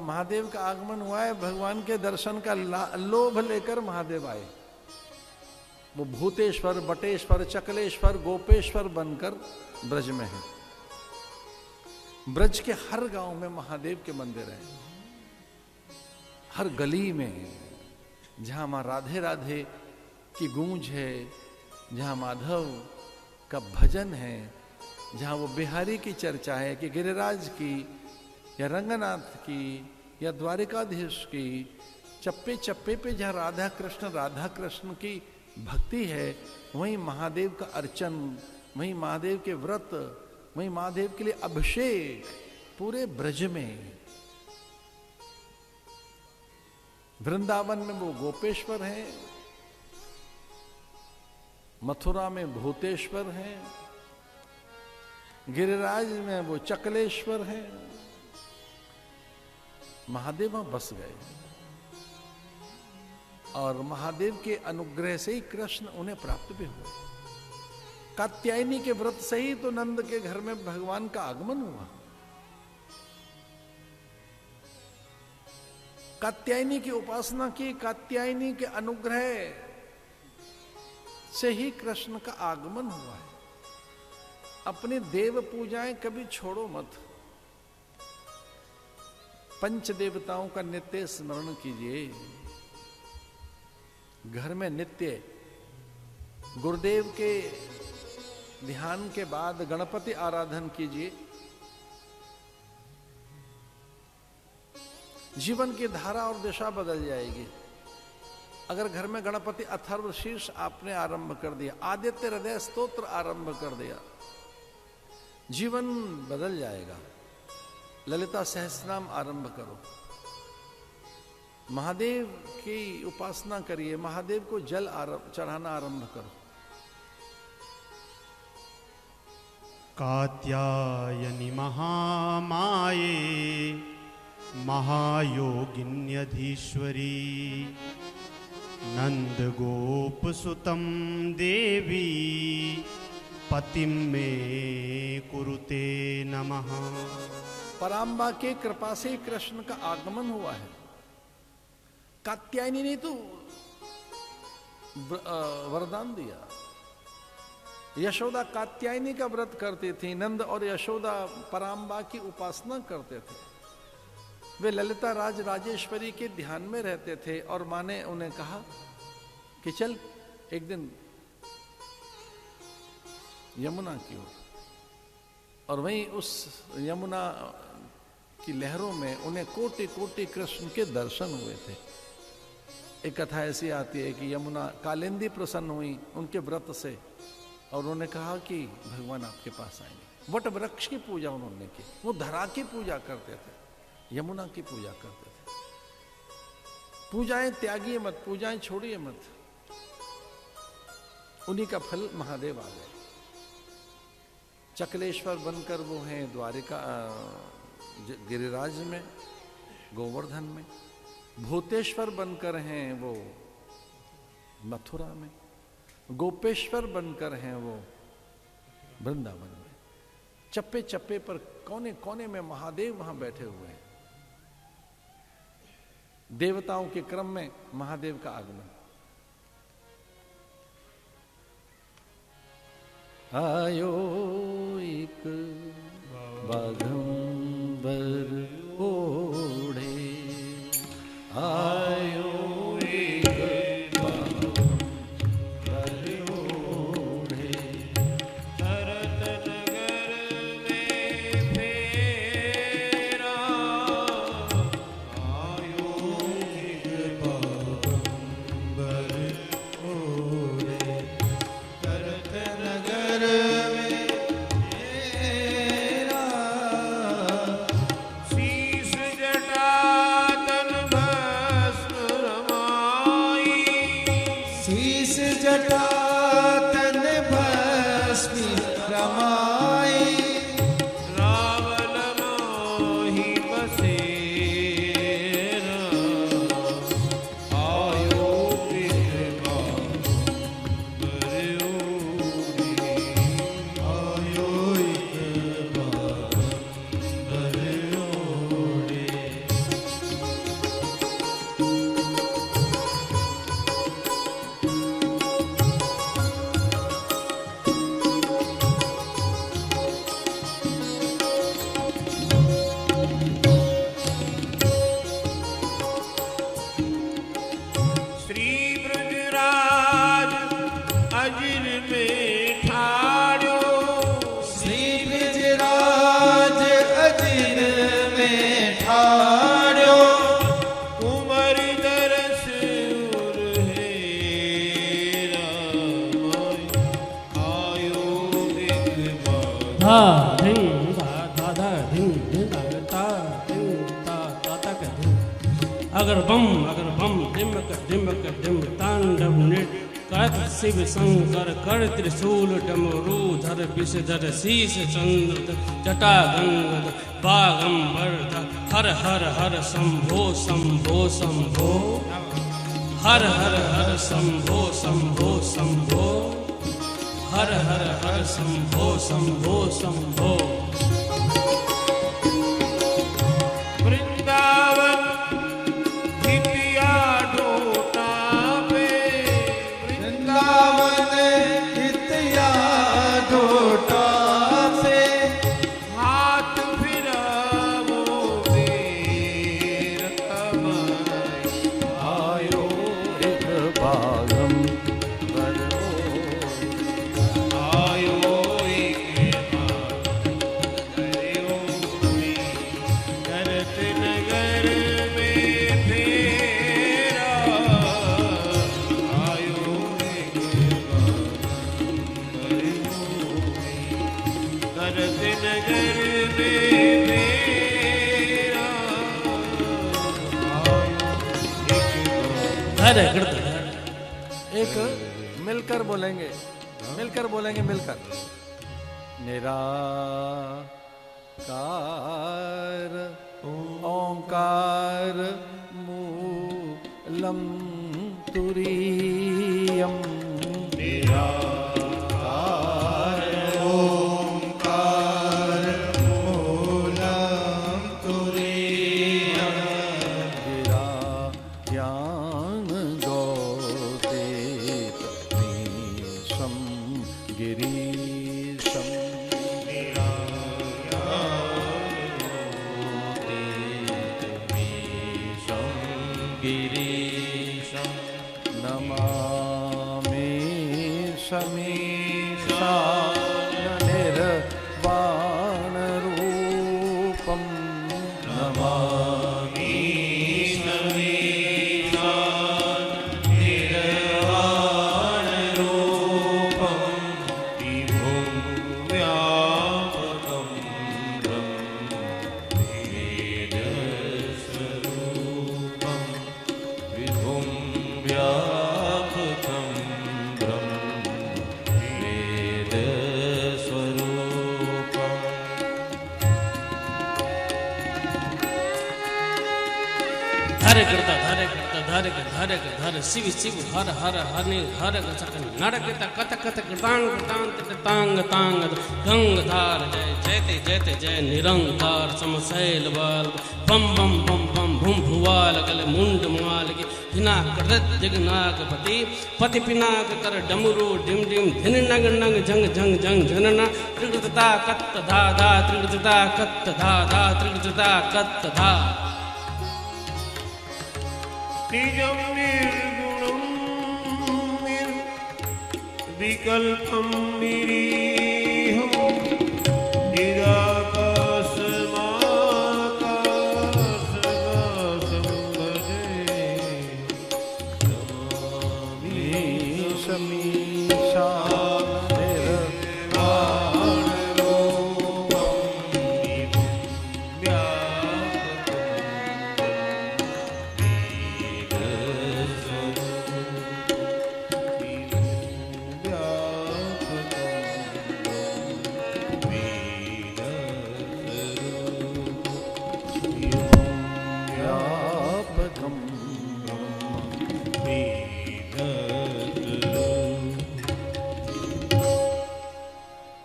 महादेव का आगमन हुआ है, भगवान के दर्शन का लोभ लेकर महादेव आए। वो भूतेश्वर, बटेश्वर, चकलेश्वर, गोपेश्वर बनकर ब्रज में है। ब्रज के हर गांव में महादेव के मंदिर हैं, हर गली में जहां मां राधे राधे की गूंज है, जहां माधव का भजन है, जहां वो बिहारी की चर्चा है कि गिरिराज की या रंगनाथ की या द्वारिकाधीश की, चप्पे चप्पे पे जहां राधा कृष्ण की भक्ति है, वहीं महादेव का अर्चन, वहीं महादेव के व्रत, वहीं महादेव के लिए अभिषेक पूरे ब्रज में। वृंदावन में वो गोपेश्वर हैं, मथुरा में भूतेश्वर हैं, गिरिराज में वो चकलेश्वर हैं। महादेव वहां बस गए और महादेव के अनुग्रह से ही कृष्ण उन्हें प्राप्त भी हुए। कात्यायनी के व्रत से ही तो नंद के घर में भगवान का आगमन हुआ। कात्यायनी की उपासना की, कात्यायनी के अनुग्रह से ही कृष्ण का आगमन हुआ है। अपनी देव पूजाएं कभी छोड़ो मत। पंच देवताओं का नित्य स्मरण कीजिए। घर में नित्य गुरुदेव के ध्यान के बाद गणपति आराधन कीजिए। जीवन की धारा और दिशा बदल जाएगी। अगर घर में गणपति अथर्व शीर्ष आपने आरंभ कर दिया, आदित्य हृदय स्तोत्र आरंभ कर दिया, जीवन बदल जाएगा। ललिता सहस्रनाम आरंभ करो, महादेव की उपासना करिए, महादेव को जल चढ़ाना आरंभ करो। कात्यायनी महामाये महायोगिन्यधीश्वरी नंद गोप सुतम देवी पतिम में कुरुते नमः। पराम्बा के कृपा से कृष्ण का आगमन हुआ है। कात्यायनी ने तो वरदान दिया। यशोदा कात्यायनी का व्रत करती थी, नंद और यशोदा पराम्बा की उपासना करते थे। वे ललिता राजेश्वरी के ध्यान में रहते थे और मां ने उन्हें कहा कि चल एक दिन यमुना की ओर, और वहीं उस यमुना की लहरों में उन्हें कोटि कोटि कृष्ण के दर्शन हुए थे। एक कथा ऐसी आती है कि यमुना कालिंदी प्रसन्न हुई उनके व्रत से और उन्होंने कहा कि भगवान आपके पास आएंगे। वट वृक्ष की पूजा उन्होंने की। वो धरा की पूजा करते थे, यमुना की पूजा करते थे। पूजाएं त्यागिए मत, पूजाएं छोड़िए मत। उन्हीं का फल महादेव आ गए। चकलेश्वर बनकर वो हैं द्वारिका गिरिराज में, गोवर्धन में। भूतेश्वर बनकर हैं वो मथुरा में। गोपेश्वर बनकर हैं वो वृंदावन में। चप्पे चप्पे पर कोने कोने में महादेव वहां बैठे हुए हैं। देवताओं के क्रम में महादेव का आगमन। आयो एक बाघंबर ओढ़े, आयो एक बाघंबर ओढ़े, भरत नगर में फेरा, आयो एक बाघंबर ओढ़े, भरत नगर में फेरा, धा धिं धा धा धा धिं धिं धा ता धिं ता ता ता का धिं अगर बम डिमक डिम तांडव नृत्य शिव शंकर कर त्रिशूल डमरू धर विषधर शीश चंद्र जटा गंग बागंबर हर हर हर शंभो शंभो शंभो हर हर हर शंभो शंभो शंभो हर हर हर शंभो शंभो शंभो वृंदावन हितिया ढोटा पे वृंदावन हितिया ढोटा से हाथ फिरावो बेर कमाई आयो एक भागम भरो आयो एक हरिओ करत नगर में फेरा आयो एक करत नगर में फेरा धर कृत एक मिलकर बोलेंगे मिलकर निराकार ओंकार मूलम तुरीयम मूलम तुरीयम गिरायान गौतेतमीशं गिरीशं गिरीशं नमामि समीशान निर्वाणरूपं नमामि धर शिव शिव हर हर हनि हर सकन नरक कत कत तांग तांग तांग तांग गंगधार जय जयते जयते जय निरंकार समशैल बाल बम बम बम बम भूम भुवाल गल मुंड माल की हिनाक जगनागपति पति पिनाक कर डमरू डिम डिम धिन नग नग जंग जंग जंग जनना त्रिगृतता कत्त धा धा त्रिगृतता कत्त धा धा त्रिगृतता कत्त धा निजं निर्गुणं विकल्पं निरीहं निरा